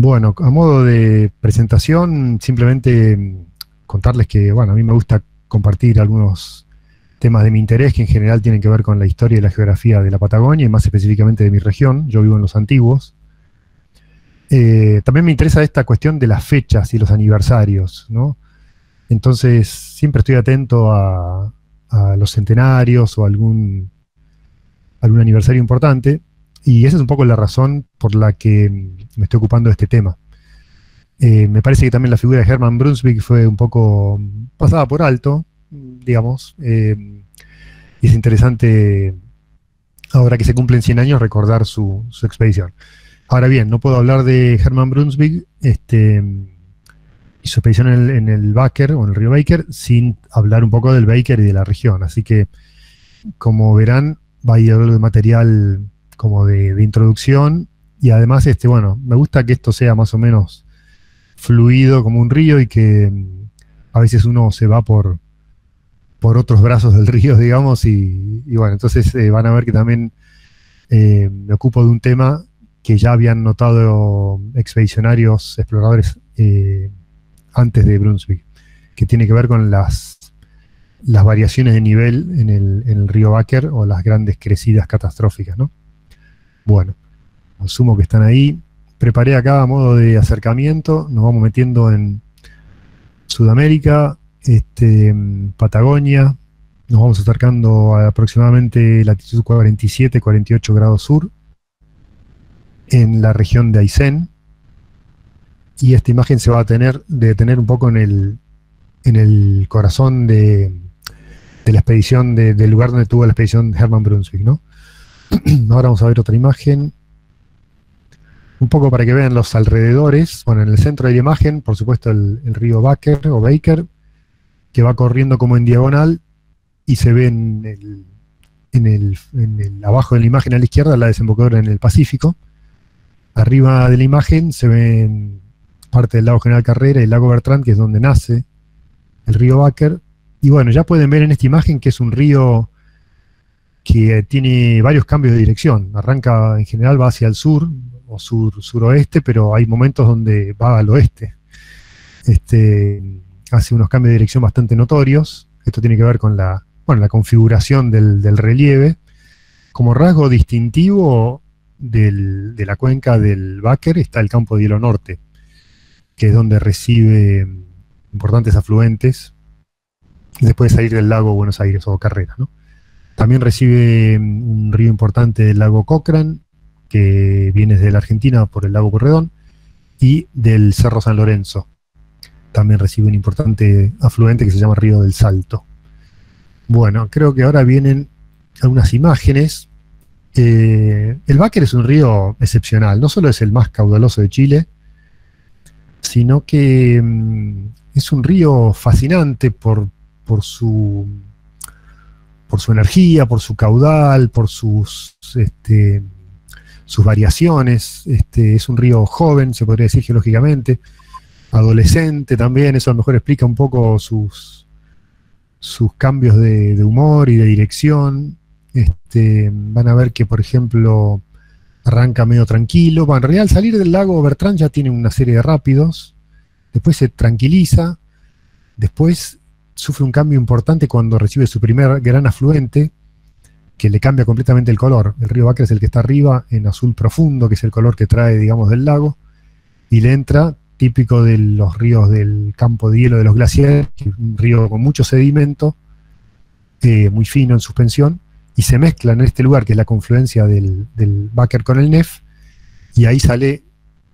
Bueno, a modo de presentación, simplemente contarles que, bueno, a mí me gusta compartir algunos temas de mi interés que en general tienen que ver con la historia y la geografía de la Patagonia y más específicamente de mi región. Yo vivo en los Antiguos. También me interesa esta cuestión de las fechas y los aniversarios, ¿no? Entonces, siempre estoy atento a los centenarios o algún aniversario importante, y esa es un poco la razón por la que me estoy ocupando de este tema. Me parece que también la figura de Hermann Brunswick fue un poco pasada por alto, digamos, y es interesante, ahora que se cumplen 100 años, recordar su expedición. Ahora bien, no puedo hablar de Hermann Brunswick y su expedición en el Baker, o en el río Baker, sin hablar un poco del Baker y de la región. Así que, como verán, va a ir algo de material como de introducción, y además, bueno, me gusta que esto sea más o menos fluido como un río y que a veces uno se va por otros brazos del río, digamos, y bueno, entonces van a ver que también me ocupo de un tema que ya habían notado expedicionarios, exploradores antes de Brunswick, que tiene que ver con las variaciones de nivel en el río Baker, o las grandes crecidas catastróficas, ¿no? Bueno, asumo que están ahí. Preparé acá a modo de acercamiento, nos vamos metiendo en Sudamérica, Patagonia, nos vamos acercando a aproximadamente latitud 47, 48 grados sur, en la región de Aysén, y esta imagen se va a detener un poco en el corazón de la expedición, del lugar donde tuvo la expedición Hermann Brunswick, ¿no? Ahora vamos a ver otra imagen, un poco para que vean los alrededores. Bueno, en el centro de la imagen, por supuesto, el río Baker o Baker, que va corriendo como en diagonal, y se ve abajo de la imagen a la izquierda la desembocadura en el Pacífico. Arriba de la imagen se ven parte del lago General Carrera y el lago Bertrand, que es donde nace el río Baker. Y bueno, ya pueden ver en esta imagen que es un río que tiene varios cambios de dirección. Arranca, en general, va hacia el sur o suroeste, pero hay momentos donde va al oeste. Hace unos cambios de dirección bastante notorios. Esto tiene que ver con la configuración del relieve. Como rasgo distintivo de la cuenca del Baker está el campo de hielo norte, que es donde recibe importantes afluentes después de salir del lago Buenos Aires o Carrera, ¿no? También recibe un río importante del lago Cochrane, que viene desde la Argentina por el lago Porredón, y del Cerro San Lorenzo. También recibe un importante afluente que se llama Río del Salto. Bueno, creo que ahora vienen algunas imágenes. El Baker es un río excepcional, no solo es el más caudaloso de Chile, sino que es un río fascinante por su energía, por su caudal, por sus variaciones. Es un río joven, se podría decir geológicamente, adolescente también. Eso a lo mejor explica un poco sus cambios de humor y de dirección. Van a ver que, por ejemplo, arranca medio tranquilo. Bueno, en realidad, al salir del lago Bertrand ya tiene una serie de rápidos, después se tranquiliza, después sufre un cambio importante cuando recibe su primer gran afluente, que le cambia completamente el color. El río Baker es el que está arriba, en azul profundo, que es el color que trae, digamos, del lago, y le entra, típico de los ríos del campo de hielo de los glaciares, un río con mucho sedimento, muy fino en suspensión, y se mezcla en este lugar, que es la confluencia del Baker con el Nef, y ahí sale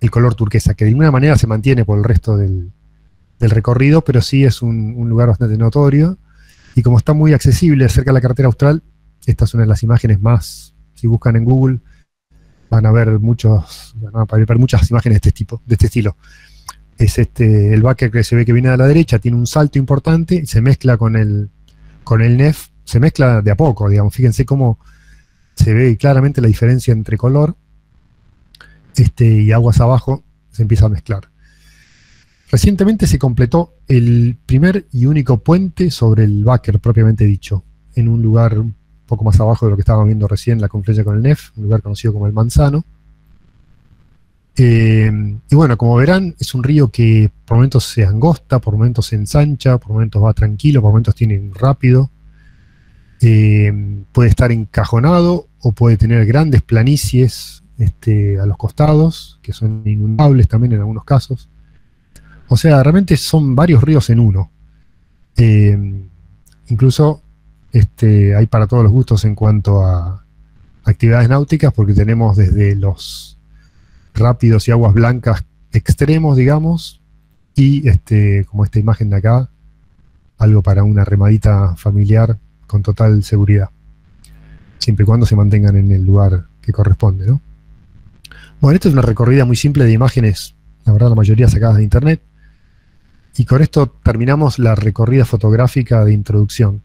el color turquesa, que de alguna manera se mantiene por el resto del recorrido, pero sí es un lugar bastante notorio. Y como está muy accesible cerca de la carretera austral, esta es una de las imágenes más, si buscan en Google, van a ver muchas imágenes de este tipo, de este estilo. Es el Baker que se ve que viene a la derecha, tiene un salto importante, y se mezcla con el Nef, se mezcla de a poco, digamos. Fíjense cómo se ve claramente la diferencia entre color, y aguas abajo se empieza a mezclar. Recientemente se completó el primer y único puente sobre el Baker propiamente dicho, en un lugar un poco más abajo de lo que estábamos viendo recién, la confluencia con el Nef, un lugar conocido como el Manzano. Y bueno, como verán, es un río que por momentos se angosta, por momentos se ensancha, por momentos va tranquilo, por momentos tiene rápido. Puede estar encajonado o puede tener grandes planicies a los costados, que son inundables también en algunos casos. O sea, realmente son varios ríos en uno. Incluso hay para todos los gustos en cuanto a actividades náuticas, porque tenemos desde los rápidos y aguas blancas extremos, digamos, y como esta imagen de acá, algo para una remadita familiar con total seguridad, siempre y cuando se mantengan en el lugar que corresponde, ¿no? Bueno, esta es una recorrida muy simple de imágenes, la verdad la mayoría sacadas de internet, y con esto terminamos la recorrida fotográfica de introducción.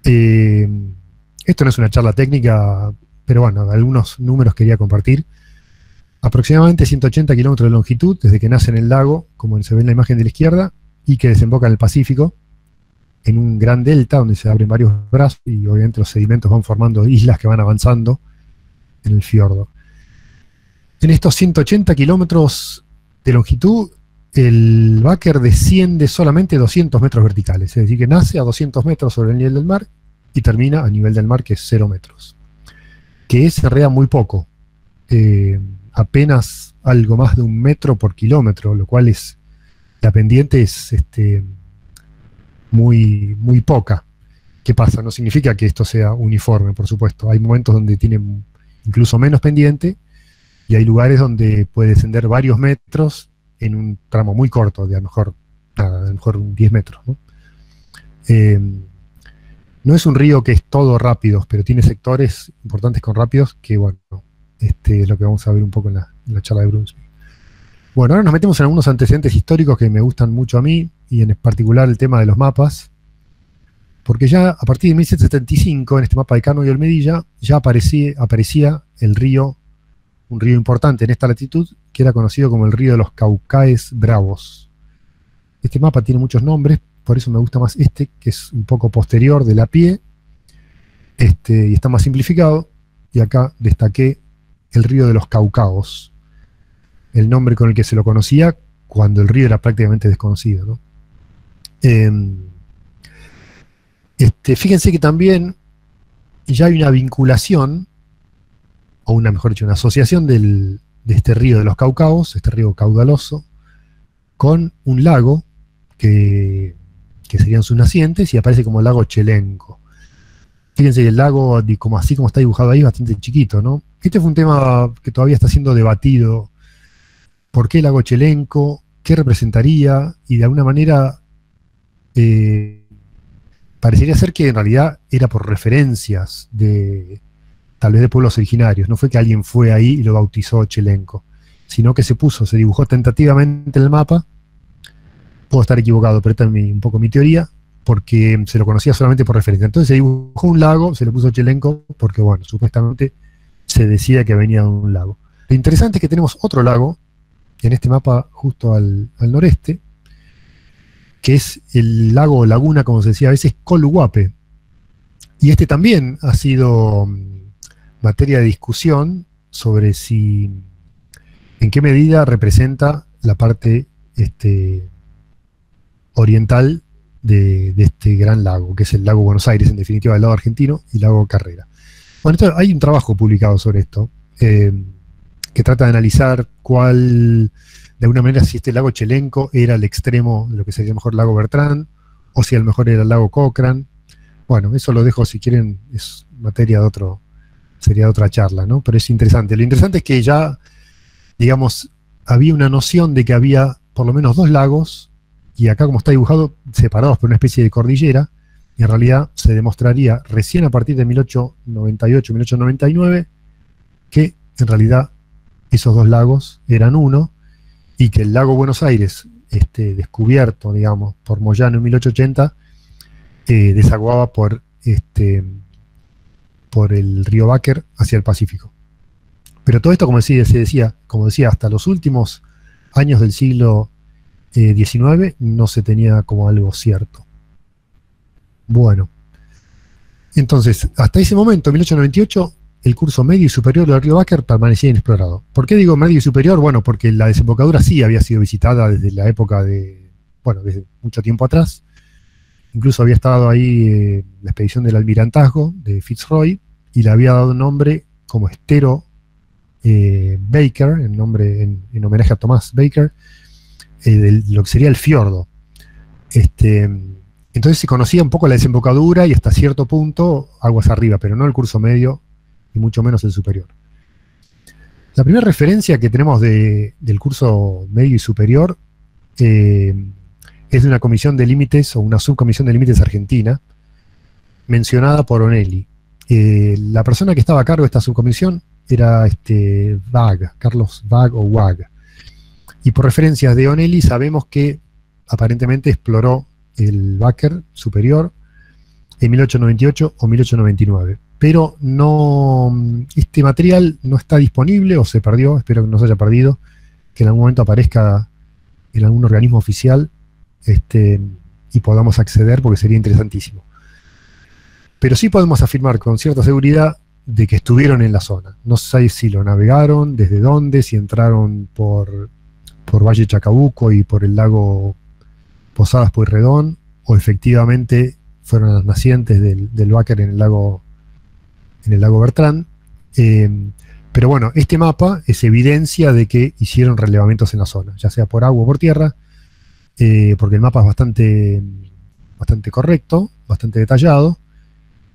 Esto no es una charla técnica, pero bueno, algunos números quería compartir. Aproximadamente 180 kilómetros de longitud desde que nace en el lago, como se ve en la imagen de la izquierda, y que desemboca en el Pacífico, en un gran delta donde se abren varios brazos y obviamente los sedimentos van formando islas que van avanzando en el fiordo. En estos 180 kilómetros de longitud, el Bäcker desciende solamente 200 metros verticales, es decir, que nace a 200 metros sobre el nivel del mar y termina a nivel del mar, que es 0 metros, que es en realidad muy poco, apenas algo más de 1 metro por kilómetro, lo cual es, la pendiente es muy, muy poca. ¿Qué pasa? No significa que esto sea uniforme, por supuesto. Hay momentos donde tiene incluso menos pendiente y hay lugares donde puede descender varios metros en un tramo muy corto, de a lo mejor 10 metros, ¿no? No es un río que es todo rápido, pero tiene sectores importantes con rápidos que, bueno, es lo que vamos a ver un poco en la charla de Brunswick. Bueno, ahora nos metemos en algunos antecedentes históricos que me gustan mucho a mí, y en particular el tema de los mapas, porque ya a partir de 1775, en este mapa de Cano y Olmedilla, ya aparecía el río, un río importante en esta latitud, que era conocido como el río de los Caucaes Bravos. Este mapa tiene muchos nombres, por eso me gusta más que es un poco posterior de la pie, y está más simplificado, y acá destaqué el río de los Caucaos, el nombre con el que se lo conocía cuando el río era prácticamente desconocido, ¿no? Fíjense que también ya hay una vinculación, o mejor dicho, una asociación de este río de los Caucaos, este río caudaloso, con un lago que serían sus nacientes, y aparece como el lago Chelenco. Fíjense que el lago, así como está dibujado ahí, es bastante chiquito, ¿no? Este fue un tema que todavía está siendo debatido. ¿Por qué el lago Chelenco? ¿Qué representaría? Y de alguna manera parecería ser que en realidad era por referencias tal vez de pueblos originarios. No fue que alguien fue ahí y lo bautizó Chelenco, sino que se dibujó tentativamente en el mapa. Puedo estar equivocado, pero esta es un poco mi teoría, porque se lo conocía solamente por referencia. Entonces se dibujó un lago, se le puso Chelenco, porque bueno, supuestamente se decía que venía de un lago. Lo interesante es que tenemos otro lago en este mapa justo al noreste, que es el lago o laguna, como se decía a veces, Coluguape. Y este también ha sido materia de discusión sobre en qué medida representa la parte oriental de este gran lago, que es el lago Buenos Aires, en definitiva, del lado argentino, y lago Carrera. Bueno, hay un trabajo publicado sobre esto, que trata de analizar de alguna manera, si este lago Chelenco era el extremo de lo que sería a lo mejor lago Bertrand, o si a lo mejor era el lago Cochrane. Bueno, eso lo dejo, si quieren, es materia sería de otra charla, ¿no? Pero es interesante. Lo interesante es que ya, digamos, había una noción de que había por lo menos 2 lagos, y acá, como está dibujado, separados por una especie de cordillera, y en realidad se demostraría recién a partir de 1898, 1899, que en realidad esos 2 lagos eran uno, y que el lago Buenos Aires, descubierto, digamos, por Moyano en 1880, desaguaba por el río Bäcker hacia el Pacífico. Pero todo esto, como decía, hasta los últimos años del siglo XIX no se tenía como algo cierto. Bueno, entonces, hasta ese momento, en 1898, el curso medio y superior del río Báquer permanecía inexplorado. ¿Por qué digo medio y superior? Bueno, porque la desembocadura sí había sido visitada desde la época desde mucho tiempo atrás. Incluso había estado ahí la expedición del Almirantazgo de Fitzroy y le había dado nombre como Estero Baker, en homenaje a Thomas Baker, de lo que sería el fiordo. Entonces se conocía un poco la desembocadura y hasta cierto punto aguas arriba, pero no el curso medio y mucho menos el superior. La primera referencia que tenemos del curso medio y superior es de una comisión de límites o una subcomisión de límites argentina mencionada por Onelli. La persona que estaba a cargo de esta subcomisión era Wag, Carlos Wag o Wag. Y por referencias de Onelli sabemos que aparentemente exploró el Báquer superior en 1898 o 1899. Pero este material no está disponible o se perdió, espero que no se haya perdido, que en algún momento aparezca en algún organismo oficial y podamos acceder porque sería interesantísimo. Pero sí podemos afirmar con cierta seguridad de que estuvieron en la zona. No sé si lo navegaron, desde dónde, si entraron por Valle Chacabuco y por el lago Posadas Pueyrredón, o efectivamente fueron a las nacientes del Báquer en el lago Bertrán. Pero bueno, este mapa es evidencia de que hicieron relevamientos en la zona, ya sea por agua o por tierra, porque el mapa es bastante correcto, bastante detallado.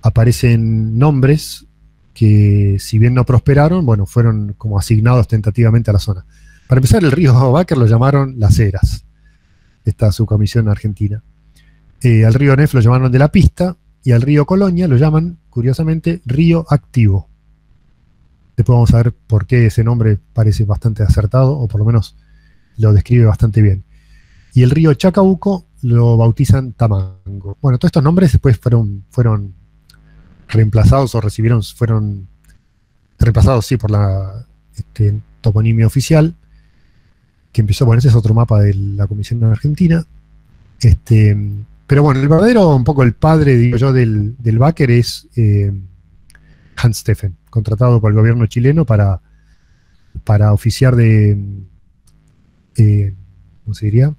Aparecen nombres que, si bien no prosperaron, bueno, fueron como asignados tentativamente a la zona. Para empezar, el río Báquer lo llamaron Las Heras, esta subcomisión argentina. Al río Nef lo llamaron de la Pista, y al río Colonia lo llaman, curiosamente, Río Activo. Después vamos a ver por qué ese nombre parece bastante acertado, o por lo menos lo describe bastante bien. Y el río Chacabuco lo bautizan Tamango. Bueno, todos estos nombres después fueron reemplazados o fueron reemplazados, sí, por la toponimia oficial, que empezó, bueno, ese es otro mapa de la Comisión Argentina. Pero bueno, el verdadero, un poco el padre, digo yo, del Báquer es Hans Steffen, contratado por el gobierno chileno para oficiar ¿cómo se diría?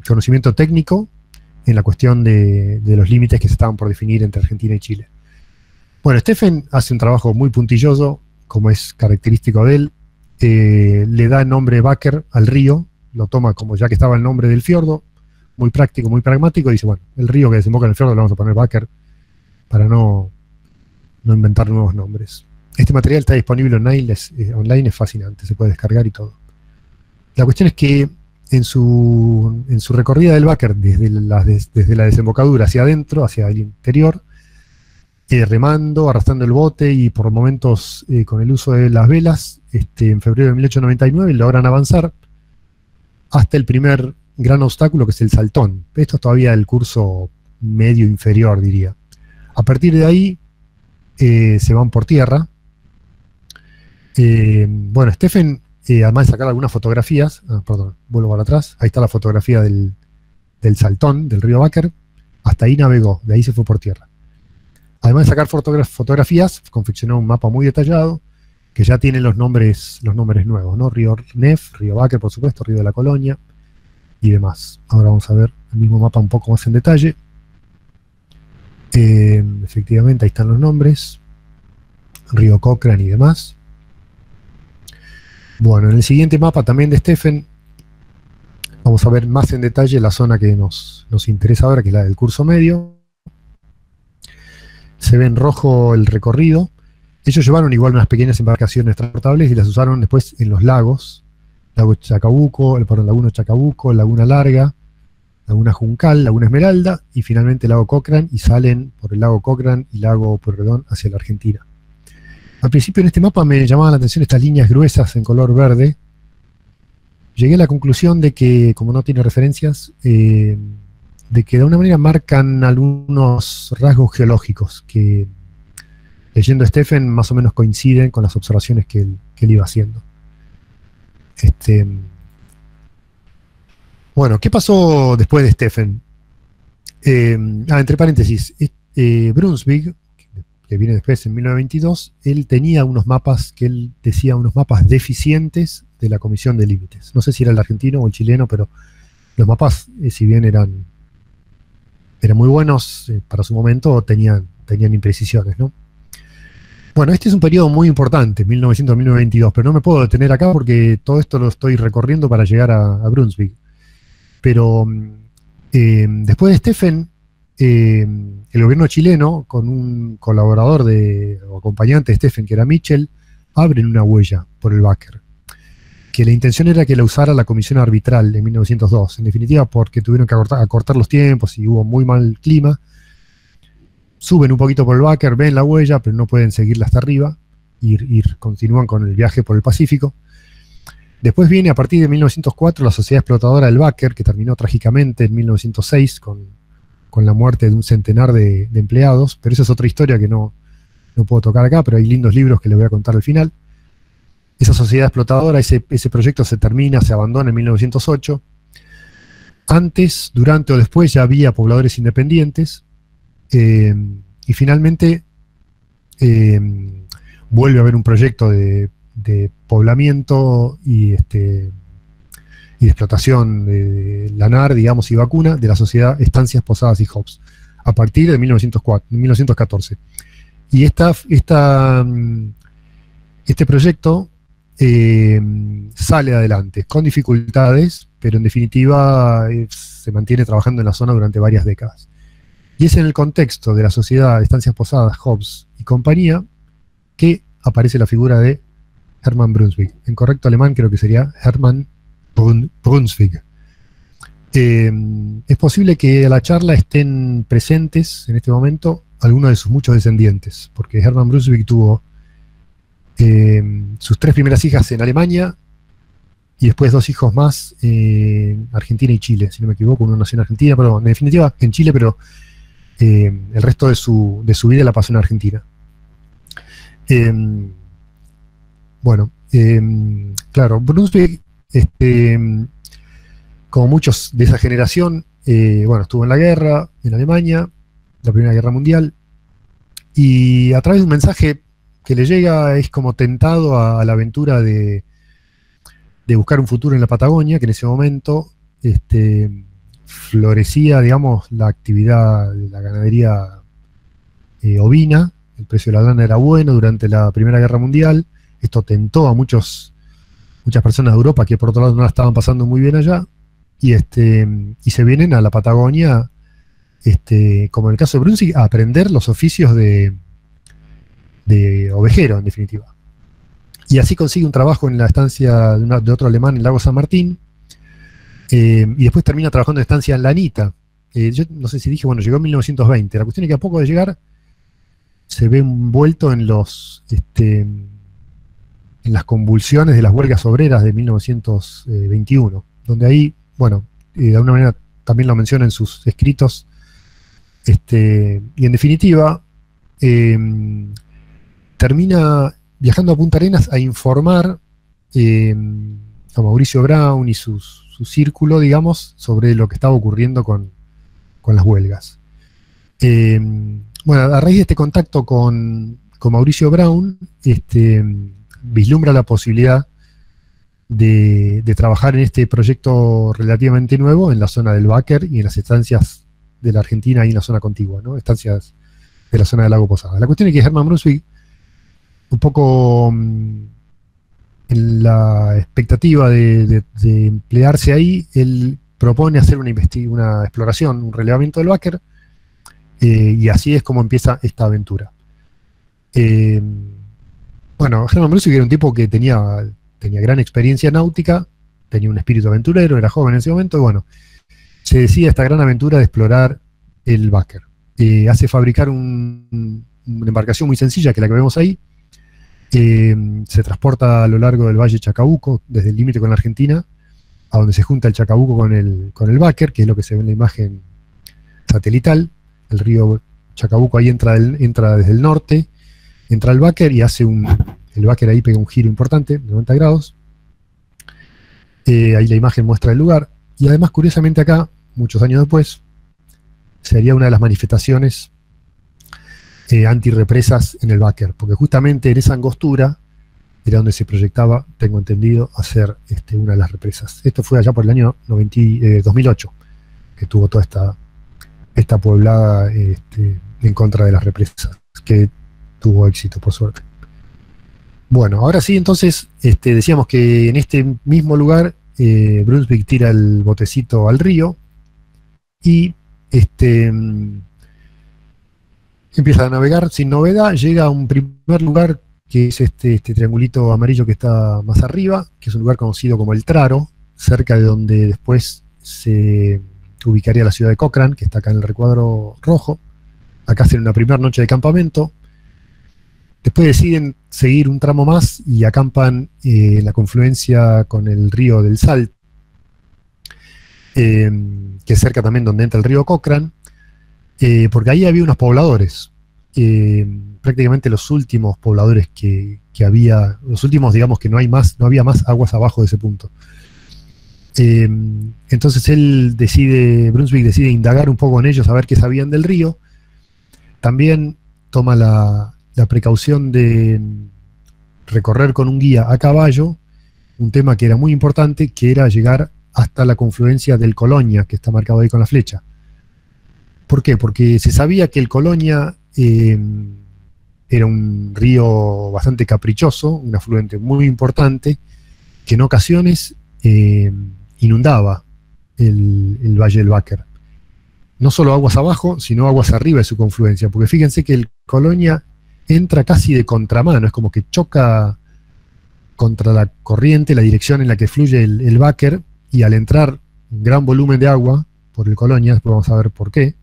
Conocimiento técnico en la cuestión de los límites que se estaban por definir entre Argentina y Chile. Bueno, Steffen hace un trabajo muy puntilloso, como es característico de él. Le da el nombre Báquer al río, lo toma como ya que estaba el nombre del fiordo, muy práctico, muy pragmático, y dice, bueno, el río que desemboca en el fiordo le vamos a poner Báquer para no inventar nuevos nombres. Este material está disponible online, es fascinante, se puede descargar y todo. La cuestión es que en su recorrida del Báquer, desde la desembocadura hacia adentro, hacia el interior, remando, arrastrando el bote y por momentos con el uso de las velas, en febrero de 1899 logran avanzar hasta el primer gran obstáculo, que es el Saltón. Esto es todavía el curso medio inferior, diría. A partir de ahí se van por tierra. Bueno, Steffen, además de sacar algunas fotografías, perdón, vuelvo para atrás, ahí está la fotografía del Saltón, del río Báquer, hasta ahí navegó, de ahí se fue por tierra. Además de sacar fotografías, confeccionó un mapa muy detallado, que ya tiene los nombres nuevos, ¿no? Río Nef, río Báquer, por supuesto, río de la Colonia y demás. Ahora vamos a ver el mismo mapa un poco más en detalle. Efectivamente, ahí están los nombres, río Cochrane y demás. Bueno, en el siguiente mapa también de Steffen, vamos a ver más en detalle la zona que nos interesa ahora, que es la del curso medio. Se ve en rojo el recorrido. Ellos llevaron igual unas pequeñas embarcaciones transportables y las usaron después en los lagos. Lago Chacabuco, Laguna Chacabuco, Laguna Larga, Laguna Juncal, Laguna Esmeralda y finalmente Lago Cochrane, y salen por el Lago Cochrane y Lago Pueyrredón hacia la Argentina. Al principio en este mapa me llamaban la atención estas líneas gruesas en color verde. Llegué a la conclusión de que, como no tiene referencias, de que de alguna manera marcan algunos rasgos geológicos que, leyendo a Steffen, más o menos coinciden con las observaciones que él iba haciendo. Bueno, ¿qué pasó después de Steffen? Entre paréntesis, Brunswick, que que viene después en 1922, él tenía unos mapas que él decía unos mapas deficientes de la Comisión de Límites. No sé si era el argentino o el chileno, pero los mapas, si bien eran muy buenos para su momento, tenían imprecisiones, ¿no? Bueno, este es un periodo muy importante, 1900-1922, pero no me puedo detener acá porque todo esto lo estoy recorriendo para llegar a Brunswick. Pero después de Stephen, el gobierno chileno, con un colaborador o acompañante de Stephen, que era Mitchell, abren una huella por el Wacker, que la intención era que la usara la comisión arbitral en 1902, en definitiva porque tuvieron que acortar los tiempos y hubo muy mal clima. Suben un poquito por el Wacker, ven la huella, pero no pueden seguirla hasta arriba, continúan con el viaje por el Pacífico. Después viene, a partir de 1904, la sociedad explotadora del Wacker, que terminó trágicamente en 1906 con la muerte de un centenar de empleados, pero esa es otra historia que no puedo tocar acá, pero hay lindos libros que les voy a contar al final. Esa sociedad explotadora, ese proyecto se termina, se abandona en 1908. Antes, durante o después ya había pobladores independientes, y finalmente vuelve a haber un proyecto de poblamiento y de explotación de lanar, digamos, y vacuna de la sociedad Estancias Posadas y Hobbs, a partir de 1914. Y este proyecto sale adelante, con dificultades, pero en definitiva se mantiene trabajando en la zona durante varias décadas. Y es en el contexto de la sociedad Estancias Posadas, Hobbs y compañía que aparece la figura de Hermann Brunswick. En correcto alemán creo que sería Hermann Brunswick. Es posible que a la charla estén presentes en este momento algunos de sus muchos descendientes, porque Hermann Brunswick tuvo sus 3 primeras hijas en Alemania y después 2 hijos más en Argentina y Chile, si no me equivoco. Uno nació en Argentina, pero en definitiva en Chile, pero el resto de su vida la pasó en Argentina. Bueno, claro, Brunswick, como muchos de esa generación, bueno, estuvo en la guerra, en Alemania, la Primera Guerra Mundial, y a través de un mensaje que le llega es como tentado a la aventura de buscar un futuro en la Patagonia, que en ese momento florecía, digamos, la actividad de la ganadería ovina. El precio de la lana era bueno durante la Primera Guerra Mundial. Esto tentó a muchas personas de Europa que por otro lado no la estaban pasando muy bien allá, y se vienen a la Patagonia, como en el caso de Brunswick, a aprender los oficios de ovejero, en definitiva. Y así consigue un trabajo en la estancia de otro alemán en Lago San Martín, y después termina trabajando en estancia en Lanita. Yo no sé si dije, bueno, llegó en 1920. La cuestión es que a poco de llegar se ve envuelto en las convulsiones de las huelgas obreras de 1921, donde ahí, bueno, de alguna manera también lo menciona en sus escritos, y en definitiva termina viajando a Punta Arenas a informar a Mauricio Brown y su círculo, digamos, sobre lo que estaba ocurriendo con las huelgas. Bueno, a raíz de este contacto con Mauricio Brown, vislumbra la posibilidad de trabajar en este proyecto relativamente nuevo en la zona del Wacker y en las estancias de la Argentina y en la zona contigua, ¿no? Estancias de la zona del Lago Posada. La cuestión es que Hermann Brunswick, un poco en la expectativa de emplearse ahí, él propone hacer una exploración, un relevamiento del Wacker, y así es como empieza esta aventura. Bueno, Hermann Brunswick era un tipo que tenía gran experiencia náutica, tenía un espíritu aventurero, era joven en ese momento, y bueno, se decide esta gran aventura de explorar el Wacker. Hace fabricar una embarcación muy sencilla, que es la que vemos ahí. Se transporta a lo largo del Valle Chacabuco, desde el límite con la Argentina, a donde se junta el Chacabuco con el Wacker, que es lo que se ve en la imagen satelital. El río Chacabuco ahí entra desde el norte, entra al Wacker y el Wacker ahí pega un giro importante, 90 grados. Ahí la imagen muestra el lugar. Y además, curiosamente acá, muchos años después, se haría una de las manifestaciones antirrepresas en el Báquer, porque justamente en esa angostura era donde se proyectaba, tengo entendido, hacer una de las represas. Esto fue allá por el año 2008, que tuvo toda esta poblada en contra de las represas, que tuvo éxito, por suerte. Bueno, ahora sí, entonces, decíamos que en este mismo lugar, Brunswick tira el botecito al río y empieza a navegar sin novedad, llega a un primer lugar que es este triangulito amarillo que está más arriba, que es un lugar conocido como el Traro, cerca de donde después se ubicaría la ciudad de Cochrane, que está acá en el recuadro rojo. Acá hacen una primera noche de campamento. Después deciden seguir un tramo más y acampan en la confluencia con el río del Salt, que es cerca también donde entra el río Cochrane, porque ahí había unos pobladores, prácticamente los últimos pobladores que había, los últimos, digamos, que no había más aguas abajo de ese punto. Entonces Brunswick decide indagar un poco en ellos, a ver qué sabían del río. También toma la precaución de recorrer con un guía a caballo, un tema que era muy importante, que era llegar hasta la confluencia del Colonia, que está marcado ahí con la flecha. ¿Por qué? Porque se sabía que el Colonia era un río bastante caprichoso, un afluente muy importante, que en ocasiones inundaba el Valle del Báquer. No solo aguas abajo, sino aguas arriba de su confluencia, porque fíjense que el Colonia entra casi de contramano, es como que choca contra la corriente, la dirección en la que fluye el Báquer, y al entrar un gran volumen de agua por el Colonia, después vamos a ver por qué,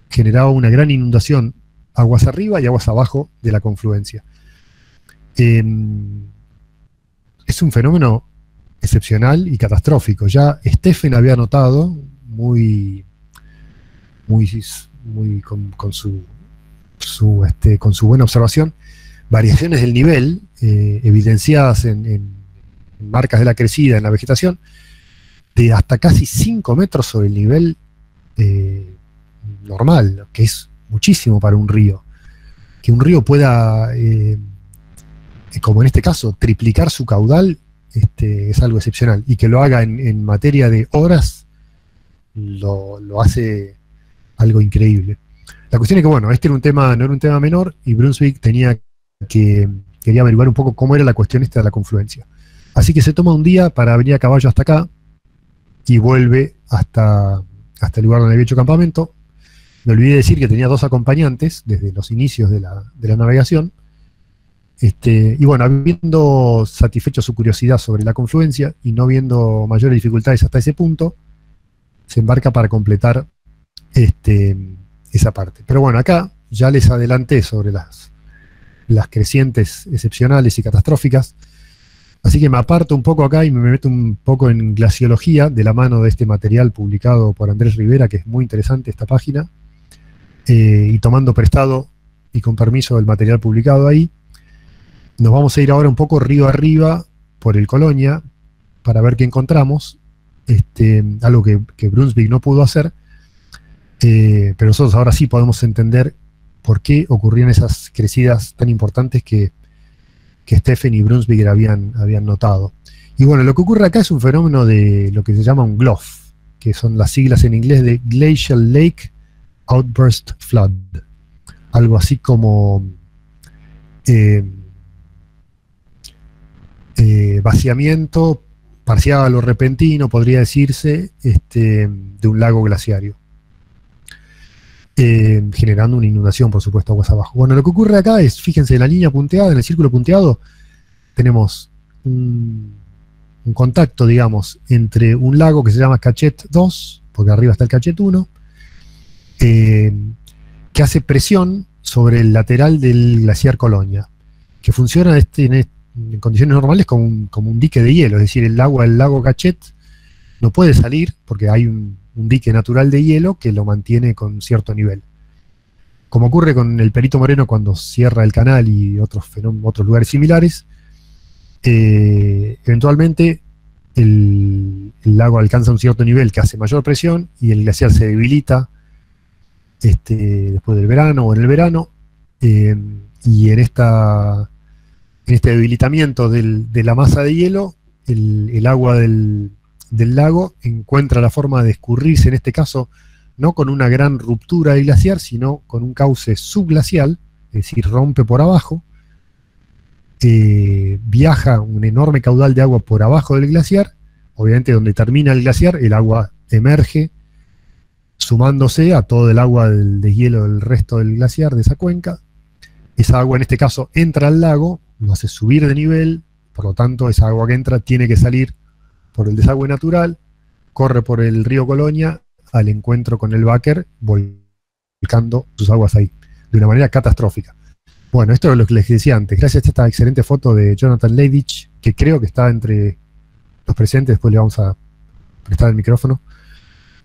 generaba una gran inundación, aguas arriba y aguas abajo de la confluencia. Es un fenómeno excepcional y catastrófico. Ya Stephen había notado, con su buena observación, variaciones del nivel evidenciadas en marcas de la crecida en la vegetación de hasta casi 5 metros sobre el nivel normal, que es muchísimo para un río. Que un río pueda, como en este caso, triplicar su caudal, es algo excepcional. Y que lo haga en materia de horas, lo hace algo increíble. La cuestión es que, bueno, no era un tema menor, y Brunswick quería averiguar un poco cómo era la cuestión esta de la confluencia. Así que se toma un día para venir a caballo hasta acá, y vuelve hasta el lugar donde había hecho campamento. Me olvidé de decir que tenía 2 acompañantes desde los inicios de la navegación. Y bueno, habiendo satisfecho su curiosidad sobre la confluencia y no viendo mayores dificultades hasta ese punto, se embarca para completar esa parte. Pero bueno, acá ya les adelanté sobre las crecientes excepcionales y catastróficas, así que me aparto un poco acá y me meto un poco en glaciología de la mano de este material publicado por Andrés Rivera, que es muy interesante esta página, y tomando prestado y con permiso del material publicado ahí, nos vamos a ir ahora un poco río arriba por el Colonia para ver qué encontramos, algo que Brunswick no pudo hacer, pero nosotros ahora sí podemos entender por qué ocurrían esas crecidas tan importantes que Stephen y Brunswick habían notado. Y bueno, lo que ocurre acá es un fenómeno de lo que se llama un GLOF, que son las siglas en inglés de Glacial Lake Outburst Flood. Algo así como vaciamiento parcial o repentino, podría decirse, de un lago glaciario. Generando una inundación, por supuesto, aguas abajo. Bueno, lo que ocurre acá es, fíjense, en la línea punteada, en el círculo punteado, tenemos un contacto, digamos, entre un lago que se llama Cachet 2, porque arriba está el Cachet 1, que hace presión sobre el lateral del glaciar Colonia, que funciona en condiciones normales como un dique de hielo, es decir, el agua del lago Cachet no puede salir porque hay un dique natural de hielo que lo mantiene con cierto nivel. Como ocurre con el Perito Moreno cuando cierra el canal y otros lugares similares, eventualmente el lago alcanza un cierto nivel que hace mayor presión y el glaciar se debilita después del verano o en el verano, y en este debilitamiento de la masa de hielo, el agua del lago encuentra la forma de escurrirse, en este caso, no con una gran ruptura del glaciar, sino con un cauce subglacial, es decir, rompe por abajo, viaja un enorme caudal de agua por abajo del glaciar, obviamente donde termina el glaciar, el agua emerge, sumándose a todo el agua de hielo del resto del glaciar, de esa cuenca. Esa agua en este caso entra al lago, lo hace subir de nivel, por lo tanto esa agua que entra tiene que salir por el desagüe natural, corre por el río Colonia al encuentro con el Báquer, volcando sus aguas ahí, de una manera catastrófica. Bueno, esto es lo que les decía antes, gracias a esta excelente foto de Jonathan Leidich, que creo que está entre los presentes, después le vamos a prestar el micrófono.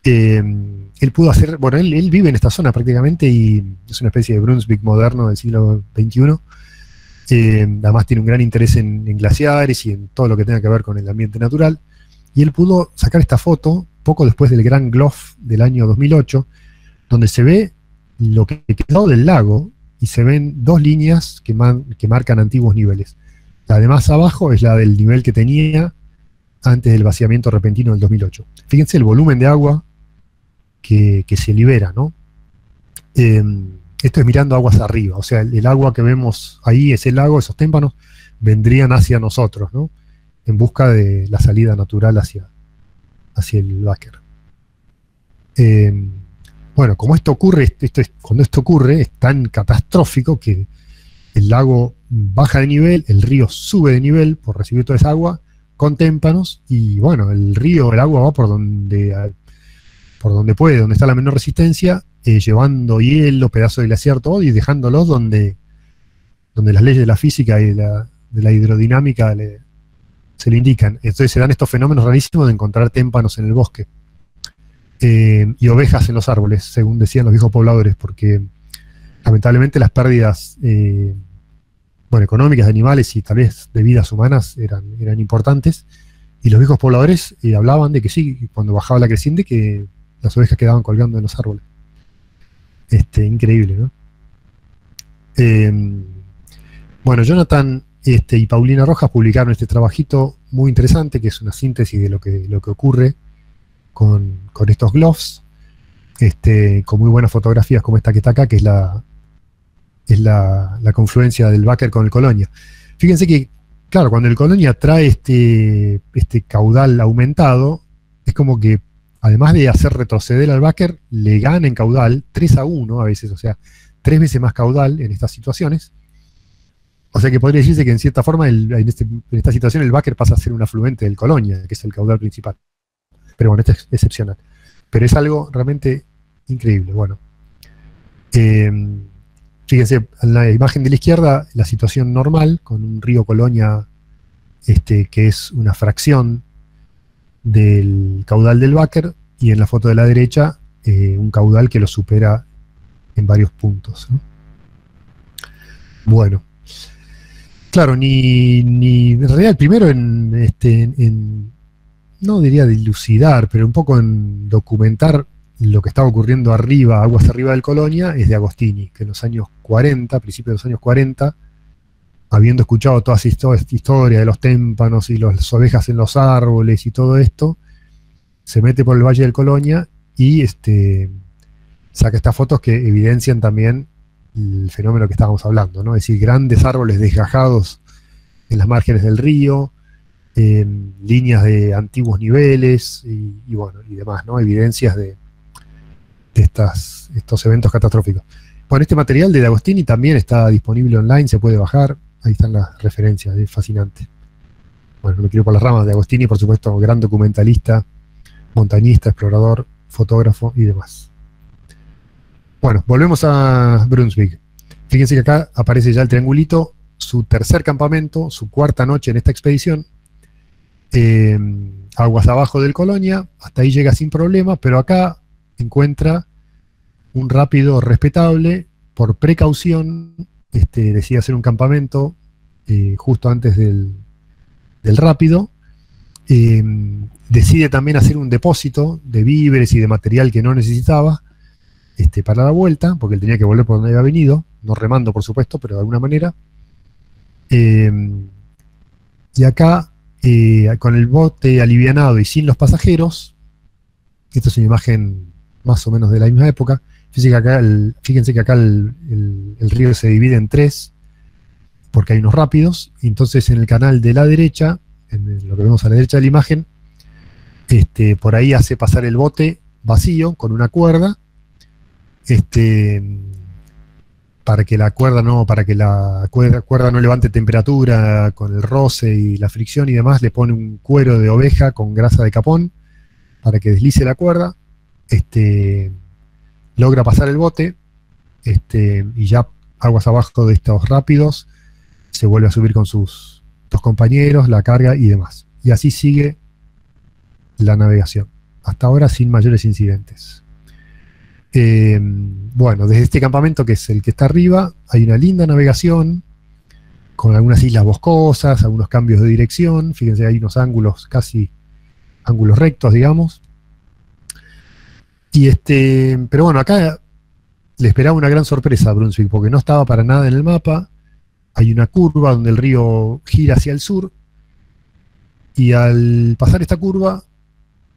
Él pudo hacer, bueno, él vive en esta zona prácticamente y es una especie de Brunswick moderno del siglo XXI. Además tiene un gran interés en glaciares y en todo lo que tenga que ver con el ambiente natural. Y él pudo sacar esta foto poco después del Gran Glof del año 2008, donde se ve lo que quedó del lago y se ven dos líneas que marcan antiguos niveles. La de más abajo es la del nivel que tenía antes del vaciamiento repentino del 2008. Fíjense el volumen de agua que se libera, ¿no? Esto es mirando aguas arriba, o sea, el agua que vemos ahí, ese lago, esos témpanos, vendrían hacia nosotros, ¿no? En busca de la salida natural hacia el Báquer. Bueno, como esto ocurre, cuando esto ocurre, es tan catastrófico que el lago baja de nivel, el río sube de nivel por recibir toda esa agua con témpanos, y bueno, el agua va por donde puede, donde está la menor resistencia, llevando hielo, pedazos de glaciar, todo, y dejándolos donde las leyes de la física y de la hidrodinámica se le indican. Entonces se dan estos fenómenos rarísimos de encontrar témpanos en el bosque y ovejas en los árboles, según decían los viejos pobladores, porque lamentablemente las pérdidas económicas de animales y tal vez de vidas humanas eran importantes, y los viejos pobladores hablaban de que sí, cuando bajaba la creciente, que las ovejas quedaban colgando en los árboles. Increíble, ¿no? Bueno, Jonathan y Paulina Rojas publicaron este trabajito muy interesante, que es una síntesis de lo que ocurre con estos globs, con muy buenas fotografías como esta que está acá, que es la confluencia del Báquer con el Colonia. Fíjense que, claro, cuando el Colonia trae este caudal aumentado, es como que, además de hacer retroceder al Báquer, le gana en caudal 3-1 a veces, o sea, 3 veces más caudal en estas situaciones. O sea que podría decirse que en cierta forma en esta situación el Báquer pasa a ser un afluente del Colonia, que es el caudal principal. Pero bueno, esto es excepcional. Pero es algo realmente increíble. Bueno, fíjense, en la imagen de la izquierda, la situación normal, con un río Colonia que es una fracción del caudal del Báquer, y en la foto de la derecha un caudal que lo supera en varios puntos, ¿no? Bueno, claro, en realidad primero no diría dilucidar, pero un poco en documentar lo que estaba ocurriendo arriba, aguas arriba del Colonia, es de Agostini, que en los años 40, principios de los años 40, habiendo escuchado toda esta historia de los témpanos y las ovejas en los árboles y todo esto, se mete por el Valle del Colonia y saca estas fotos que evidencian también el fenómeno que estábamos hablando, ¿no? Es decir, grandes árboles desgajados en las márgenes del río, líneas de antiguos niveles y demás, ¿no? Evidencias de estos eventos catastróficos. Bueno, este material de Agostini también está disponible online, se puede bajar, ahí están las referencias, es fascinante. Bueno, no me quiero por las ramas de Agostini, por supuesto, gran documentalista, montañista, explorador, fotógrafo y demás. Bueno, volvemos a Brunswick. Fíjense que acá aparece ya el triangulito, su tercer campamento, su cuarta noche en esta expedición, aguas abajo del Colonia, hasta ahí llega sin problema, pero acá encuentra un rápido respetable, por precaución, decide hacer un campamento justo antes del rápido, decide también hacer un depósito de víveres y de material que no necesitaba para la vuelta, porque él tenía que volver por donde había venido, no remando por supuesto, pero de alguna manera. Y acá, con el bote alivianado y sin los pasajeros, esta es una imagen más o menos de la misma época. Fíjense que acá el río se divide en tres, porque hay unos rápidos, y entonces en el canal de la derecha, en lo que vemos a la derecha de la imagen, por ahí hace pasar el bote vacío con una cuerda, para que la cuerda no levante temperatura con el roce y la fricción y demás. Le pone un cuero de oveja con grasa de capón para que deslice la cuerda. Logra pasar el bote, y ya aguas abajo de estos rápidos se vuelve a subir con sus dos compañeros, la carga y demás. Y así sigue la navegación, hasta ahora sin mayores incidentes. Bueno, desde este campamento, que es el que está arriba, hay una linda navegación con algunas islas boscosas, algunos cambios de dirección. Fíjense, hay unos ángulos, casi ángulos rectos, digamos. Pero bueno, acá le esperaba una gran sorpresa a Brunswick, porque no estaba para nada en el mapa. Hay una curva donde el río gira hacia el sur, y al pasar esta curva,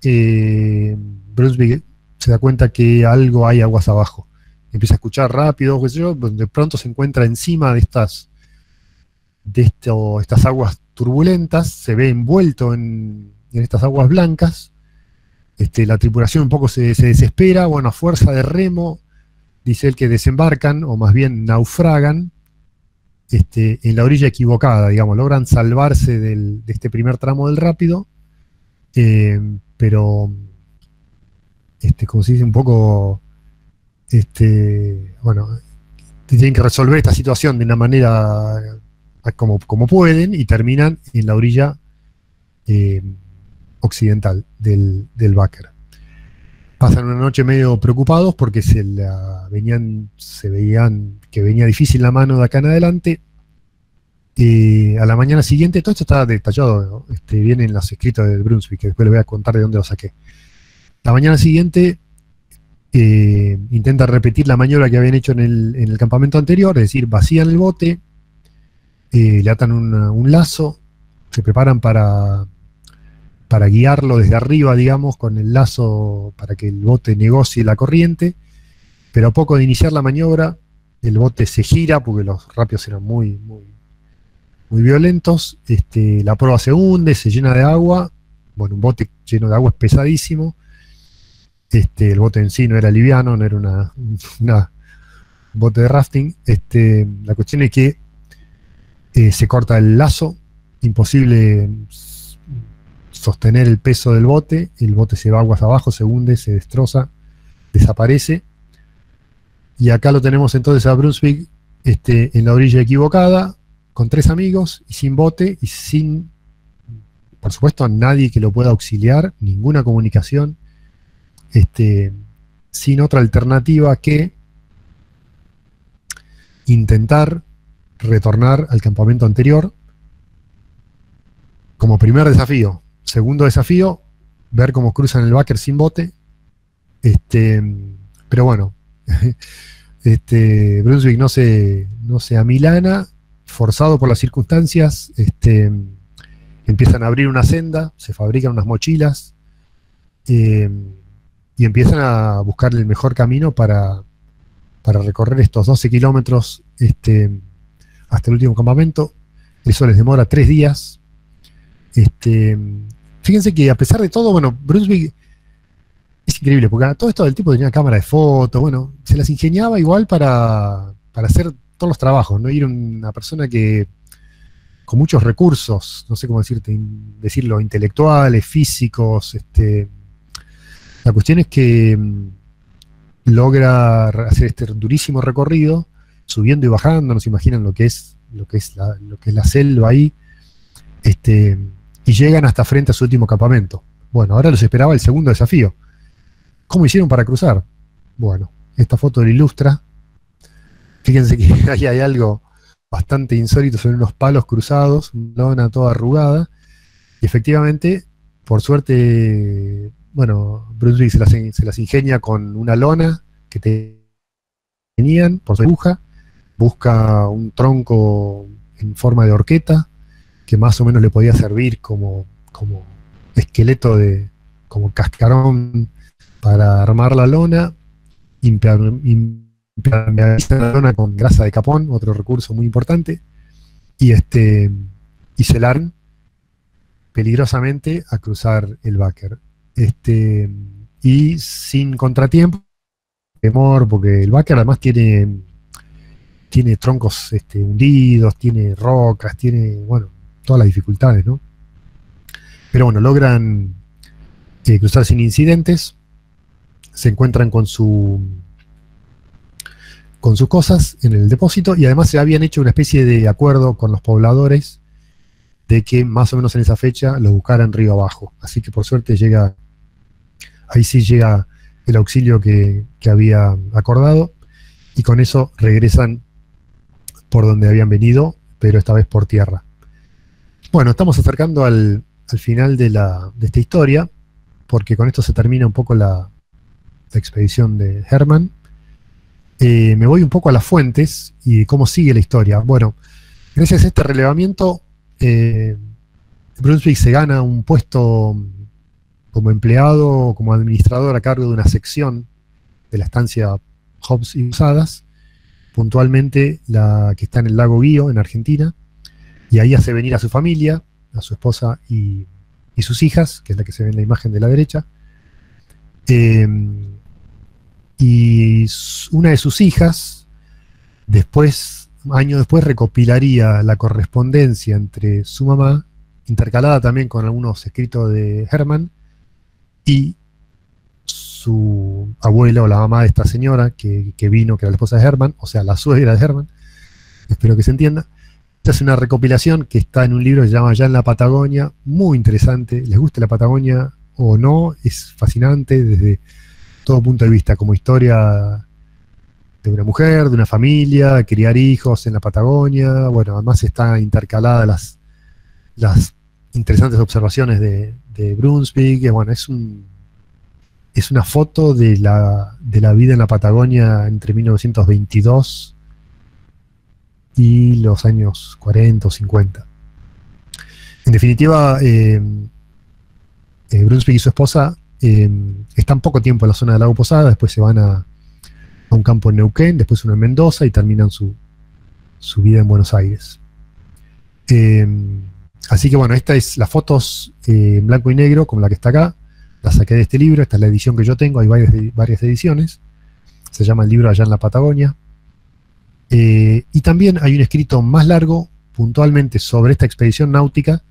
Brunswick se da cuenta que algo hay aguas abajo. Empieza a escuchar rápido, qué sé yo, de pronto se encuentra encima de estas aguas turbulentas, se ve envuelto en estas aguas blancas. La tripulación un poco se desespera. Bueno, a fuerza de remo, dice él que desembarcan, o más bien naufragan, en la orilla equivocada, digamos. Logran salvarse de este primer tramo del rápido, pero, como se dice, un poco, bueno, tienen que resolver esta situación de una manera como pueden, y terminan en la orilla occidental del Báquer. Pasan una noche medio preocupados porque se veían que venía difícil la mano de acá en adelante. A la mañana siguiente, todo esto está detallado, viene en los escritos de Brunswick, que después les voy a contar de dónde lo saqué. La mañana siguiente intenta repetir la maniobra que habían hecho en el campamento anterior, es decir, vacían el bote, le atan un lazo, se preparan para guiarlo desde arriba, digamos, con el lazo para que el bote negocie la corriente. Pero a poco de iniciar la maniobra, el bote se gira, porque los rápidos eran muy, muy, muy violentos. La proa se hunde, se llena de agua. Bueno, un bote lleno de agua es pesadísimo. El bote en sí no era liviano, no era un bote de rafting. La cuestión es que se corta el lazo, imposible sostener el peso del bote, el bote se va aguas abajo, se hunde, se destroza, desaparece. Y acá lo tenemos entonces a Brunswick en la orilla equivocada, con 3 amigos, y sin bote, y sin, por supuesto, nadie que lo pueda auxiliar, ninguna comunicación, sin otra alternativa que intentar retornar al campamento anterior como primer desafío. Segundo desafío, ver cómo cruzan el Báquer sin bote. Pero bueno, Brunswick no se amilana, forzado por las circunstancias. Empiezan a abrir una senda, se fabrican unas mochilas, y empiezan a buscar el mejor camino para recorrer estos 12 kilómetros hasta el último campamento. Eso les demora 3 días. Fíjense que a pesar de todo, bueno, Brunswick es increíble, porque todo esto del tipo tenía cámara de fotos, bueno, se las ingeniaba igual para hacer todos los trabajos, ¿no? Y era una persona que con muchos recursos, no sé cómo decirlo, intelectuales, físicos. La cuestión es que logra hacer este durísimo recorrido, subiendo y bajando. No se imaginan lo que es la selva ahí. Y llegan hasta frente a su último campamento. Bueno, ahora los esperaba el segundo desafío. ¿Cómo hicieron para cruzar? Bueno, esta foto lo ilustra. Fíjense que ahí hay algo bastante insólito, son unos palos cruzados, una lona toda arrugada, y efectivamente, por suerte, bueno, Brunswick se las ingenia con una lona que tenían por su aguja, busca un tronco en forma de horqueta que más o menos le podía servir como esqueleto como cascarón para armar la lona, impermeabiliza la lona con grasa de capón, otro recurso muy importante, y se largan peligrosamente a cruzar el Báquer. Y sin contratiempo, temor, porque el Báquer además tiene troncos hundidos, tiene rocas, tiene, bueno, todas las dificultades, ¿no? Pero bueno, logran cruzar sin incidentes, se encuentran con sus cosas en el depósito, y además se habían hecho una especie de acuerdo con los pobladores de que más o menos en esa fecha los buscaran río abajo. Así que por suerte ahí sí llega el auxilio que había acordado, y con eso regresan por donde habían venido, pero esta vez por tierra. Bueno, estamos acercando al final de esta historia, porque con esto se termina un poco la expedición de Hermann. Me voy un poco a las fuentes y cómo sigue la historia. Bueno, gracias a este relevamiento, Brunswick se gana un puesto como empleado, como administrador a cargo de una sección de la estancia Hobbs y Usadas, puntualmente la que está en el lago Guío, en Argentina, y ahí hace venir a su familia, a su esposa y sus hijas, que es la que se ve en la imagen de la derecha. Y una de sus hijas, años después, recopilaría la correspondencia entre su mamá, intercalada también con algunos escritos de Hermann, y su abuela o la mamá de esta señora que vino, que era la esposa de Hermann, o sea, la suegra de Hermann, espero que se entienda. Esta es una recopilación que está en un libro que se llama Allá en la Patagonia, muy interesante. Les guste la Patagonia o no, es fascinante desde todo punto de vista, como historia de una mujer, de una familia, criar hijos en la Patagonia. Bueno, además está intercalada las interesantes observaciones de Brunswick. Bueno, es una foto de la vida en la Patagonia entre 1922 y los años 40 o 50. En definitiva, Brunswick y su esposa están poco tiempo en la zona del lago Posada, después se van a un campo en Neuquén, después uno en Mendoza, y terminan su vida en Buenos Aires. Así que bueno, esta es las fotos en blanco y negro, como la que está acá. La saqué de este libro, esta es la edición que yo tengo, hay varias ediciones. Se llama el libro Allá en la Patagonia. Y también hay un escrito más largo, puntualmente sobre esta expedición náutica,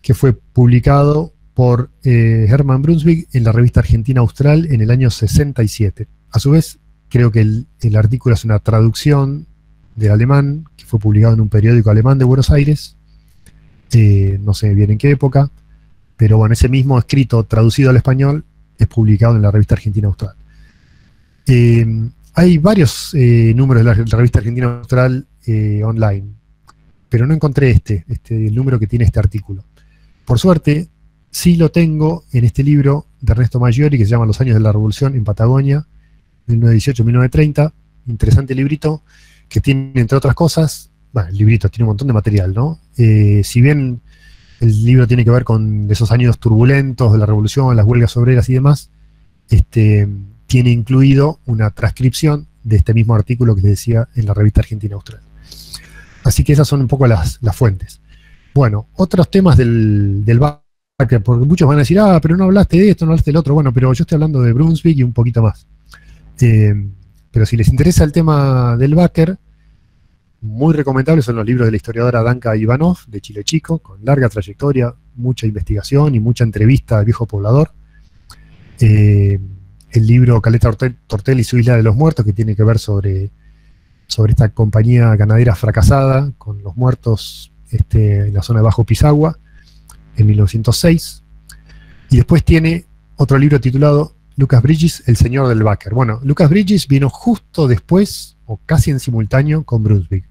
que fue publicado por Hermann Brunswick en la revista Argentina Austral en el año 67. A su vez, creo que el artículo es una traducción del alemán, que fue publicado en un periódico alemán de Buenos Aires, no sé bien en qué época, pero bueno, ese mismo escrito traducido al español es publicado en la revista Argentina Austral. Hay varios números de la revista Argentina Austral online, pero no encontré el número que tiene este artículo. Por suerte, sí lo tengo en este libro de Ernesto Maggiori, que se llama Los años de la Revolución en Patagonia, 1918-1930, interesante librito, que tiene, entre otras cosas, bueno, el librito tiene un montón de material, ¿no? Si bien el libro tiene que ver con esos años turbulentos de la revolución, las huelgas obreras y demás, tiene incluido una transcripción de este mismo artículo que les decía en la revista Argentina Austral. Así que esas son un poco las fuentes. Bueno, otros temas del Báquer, porque muchos van a decir, pero no hablaste de esto, no hablaste del otro. Bueno, pero yo estoy hablando de Brunswick y un poquito más. Pero si les interesa el tema del Báquer, muy recomendables son los libros de la historiadora Danka Ivanov, de Chile Chico, con larga trayectoria, mucha investigación y mucha entrevista al viejo poblador. El libro Caleta Tortel y su Isla de los Muertos, que tiene que ver sobre esta compañía ganadera fracasada, con los muertos en la zona de Bajo Pisagua, en 1906. Y después tiene otro libro titulado Lucas Bridges, El Señor del Báquer. Bueno, Lucas Bridges vino justo después, o casi en simultáneo, con Brunswick.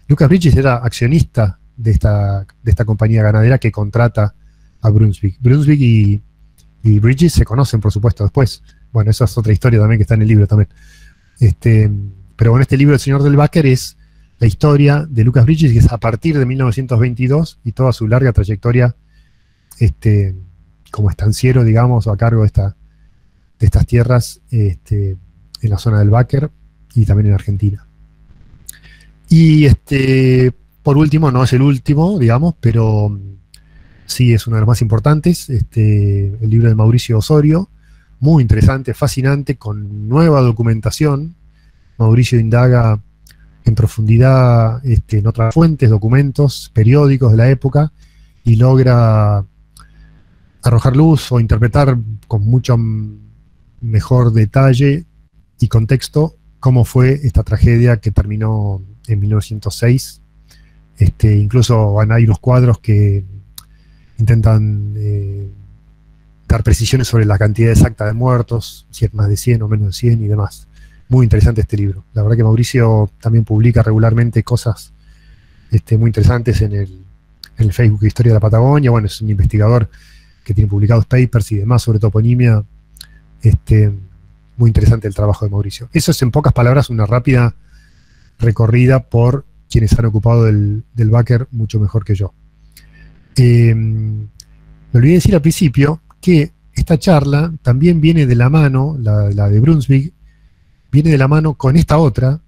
Lucas Bridges era accionista de esta compañía ganadera que contrata a Brunswick. Brunswick y Bridges se conocen, por supuesto, después. Bueno, esa es otra historia también que está en el libro también. pero bueno, este libro, El Señor del Báquer, es la historia de Lucas Bridges, que es a partir de 1922 y toda su larga trayectoria como estanciero, digamos, o a cargo de estas tierras en la zona del Báquer y también en Argentina. Y por último, no es el último, digamos, pero sí es uno de los más importantes, el libro de Mauricio Osorio, muy interesante, fascinante, con nueva documentación. Mauricio indaga en profundidad en otras fuentes, documentos, periódicos de la época, y logra arrojar luz o interpretar con mucho mejor detalle y contexto cómo fue esta tragedia que terminó en 1906. Incluso hay unos cuadros que intentan dar precisiones sobre la cantidad exacta de muertos, si es más de 100 o menos de 100 y demás. Muy interesante este libro. La verdad que Mauricio también publica regularmente cosas muy interesantes en el Facebook Historia de la Patagonia. Bueno, es un investigador que tiene publicados papers y demás sobre toponimia. Muy interesante el trabajo de Mauricio. Eso es, en pocas palabras, una rápida recorrida por quienes han ocupado del Báquer mucho mejor que yo. Me olvidé decir al principio que esta charla también viene de la mano, la de Brunswick, viene de la mano con esta otra,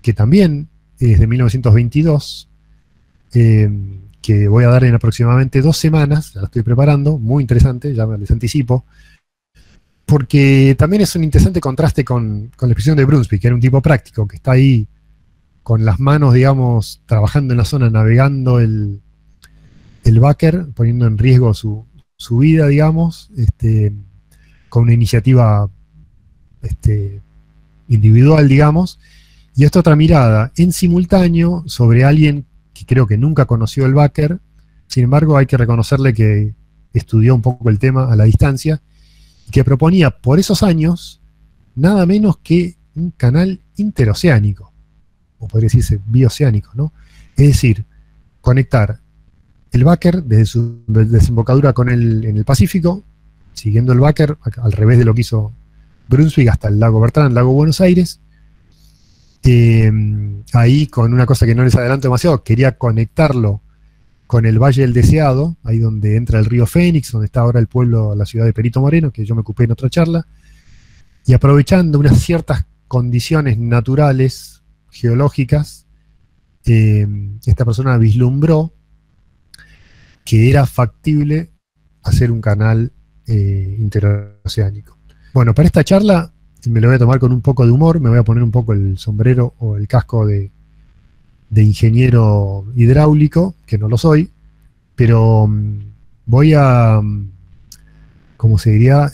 que también es de 1922, que voy a dar en aproximadamente 2 semanas, ya la estoy preparando, muy interesante, ya les anticipo, porque también es un interesante contraste con la expresión de Brunswick, que era un tipo práctico, que está ahí con las manos, digamos, trabajando en la zona, navegando el Báquer, poniendo en riesgo su vida, digamos, con una iniciativa individual, digamos, y esta otra mirada en simultáneo sobre alguien que creo que nunca conoció el Báquer. Sin embargo, hay que reconocerle que estudió un poco el tema a la distancia y que proponía por esos años nada menos que un canal interoceánico, o podría decirse bioceánico, ¿no? Es decir, conectar el Báquer desde su desembocadura en el Pacífico, siguiendo el Báquer al revés de lo que hizo Brunswick hasta el lago Bertrand, lago Buenos Aires. Ahí, con una cosa que no les adelanto demasiado, quería conectarlo con el Valle del Deseado, ahí donde entra el río Fénix, donde está ahora el pueblo, la ciudad de Perito Moreno, que yo me ocupé en otra charla, y aprovechando unas ciertas condiciones naturales, geológicas, esta persona vislumbró que era factible hacer un canal interoceánico. Bueno, para esta charla me lo voy a tomar con un poco de humor, me voy a poner un poco el sombrero o el casco de ingeniero hidráulico, que no lo soy, pero voy a, ¿cómo se diría?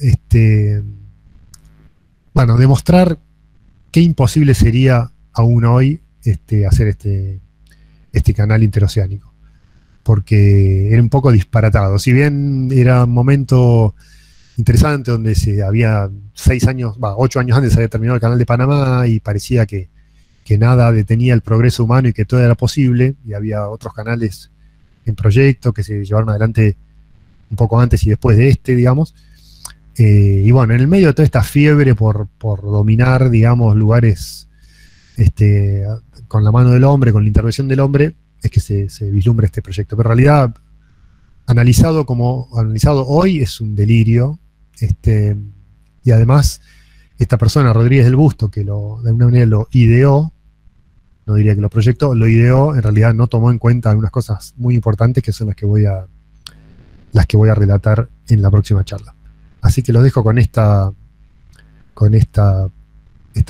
Bueno, demostrar qué imposible sería aún hoy hacer este canal interoceánico, porque era un poco disparatado. Si bien era un momento interesante donde había 8 años antes se había terminado el canal de Panamá y parecía que nada detenía el progreso humano y que todo era posible, y había otros canales en proyecto que se llevaron adelante un poco antes y después de digamos. Y bueno, en el medio de toda esta fiebre por dominar, digamos, lugares con la mano del hombre, con la intervención del hombre, es que se vislumbra este proyecto. Pero en realidad, analizado hoy, es un delirio. Y además, esta persona, Rodríguez del Busto, que de alguna manera lo ideó, no diría que lo proyectó, lo ideó, en realidad no tomó en cuenta algunas cosas muy importantes que son las que voy a relatar en la próxima charla. Así que los dejo con esta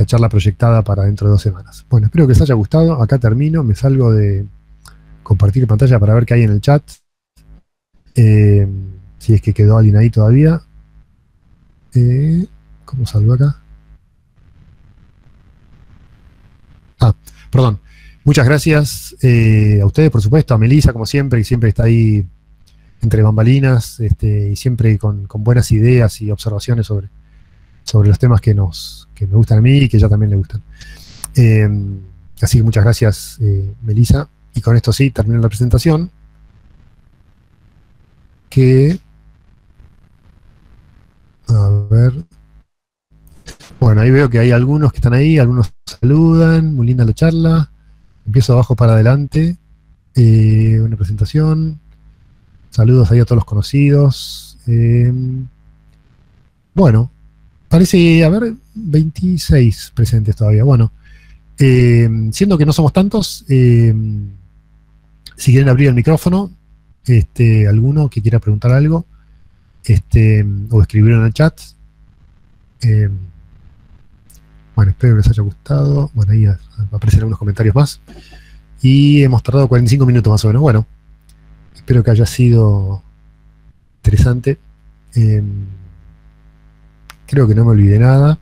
charla proyectada para dentro de 2 semanas. Bueno, espero que les haya gustado. Acá termino, me salgo de compartir pantalla para ver qué hay en el chat. Si es que quedó alguien ahí todavía. ¿Cómo salgo acá? Perdón. Muchas gracias a ustedes, por supuesto, a Melissa, como siempre, que siempre está ahí entre bambalinas, y siempre con buenas ideas y observaciones sobre los temas que me gustan a mí y que ya también le gustan. Así que muchas gracias, Melissa. Y con esto sí, termino la presentación. A ver. Bueno. Bueno, ahí veo que hay algunos que están ahí, algunos saludan, muy linda la charla. Empiezo abajo para adelante. Una presentación. Saludos ahí a todos los conocidos. Bueno, parece haber 26 presentes todavía. Bueno, siendo que no somos tantos, si quieren abrir el micrófono, alguno que quiera preguntar algo, o escribirlo en el chat. Bueno, espero que les haya gustado. Bueno, ahí aparecen algunos comentarios más. Y hemos tardado 45 minutos más o menos. Bueno, espero que haya sido interesante. Creo que no me olvidé nada.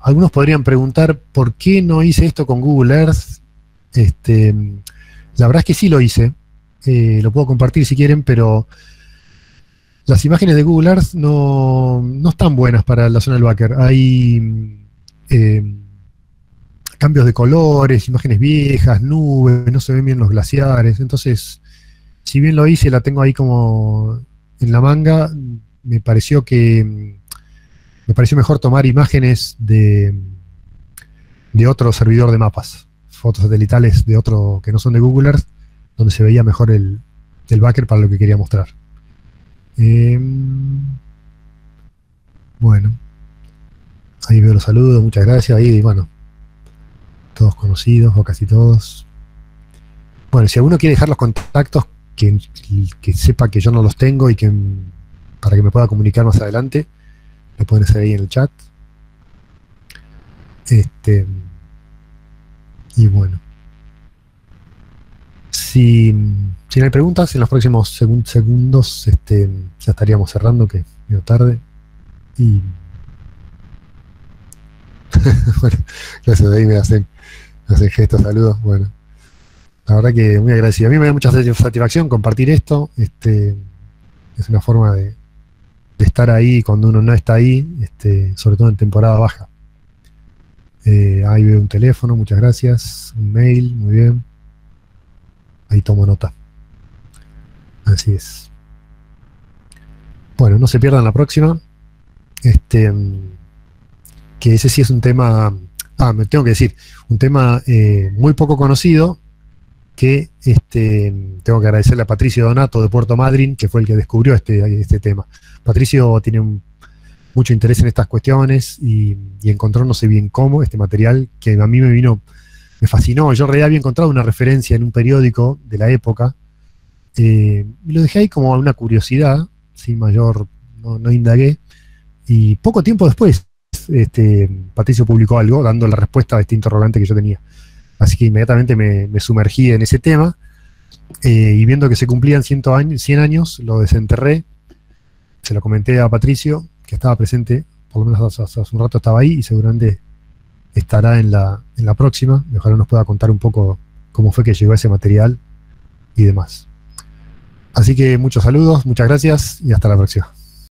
Algunos podrían preguntar por qué no hice esto con Google Earth. La verdad es que sí lo hice. Lo puedo compartir si quieren, pero las imágenes de Google Earth no están buenas para la zona del Baker. Hay cambios de colores, imágenes viejas, nubes, no se ven bien los glaciares. Entonces, si bien lo hice, la tengo ahí como en la manga, me pareció mejor tomar imágenes de otro servidor de mapas, fotos satelitales de otro que no son de Google Earth, donde se veía mejor el Baker para lo que quería mostrar. Bueno, ahí veo los saludos, muchas gracias. Ahí, bueno, todos conocidos o casi todos. Bueno, si alguno quiere dejar los contactos, que sepa que yo no los tengo y para que me pueda comunicar más adelante, lo pueden hacer ahí en el chat. Y bueno, si no hay preguntas, en los próximos segundos ya estaríamos cerrando, que medio tarde. Y bueno, gracias, de ahí me hacen gestos, saludos. Bueno, la verdad que muy agradecido. A mí me da mucha satisfacción compartir esto. Es una forma de estar ahí cuando uno no está ahí, sobre todo en temporada baja. Ahí veo un teléfono, muchas gracias. Un mail, muy bien. Ahí tomo nota. Así es. Bueno, no se pierdan la próxima. Que ese sí es un tema, me tengo que decir, un tema muy poco conocido, que tengo que agradecerle a Patricio Donato de Puerto Madryn, que fue el que descubrió este tema. Patricio tiene mucho interés en estas cuestiones y encontró, no sé bien cómo, este material que a mí me fascinó. Yo en realidad había encontrado una referencia en un periódico de la época, y lo dejé ahí como una curiosidad, sin mayor, no indagué, y poco tiempo después Patricio publicó algo dando la respuesta a este interrogante que yo tenía. Así que inmediatamente me sumergí en ese tema, y viendo que se cumplían 100 años, lo desenterré, se lo comenté a Patricio, que estaba presente, por lo menos hace un rato estaba ahí, y seguramente estará en la próxima, y ojalá nos pueda contar un poco cómo fue que llegó ese material y demás. Así que muchos saludos, muchas gracias, y hasta la próxima.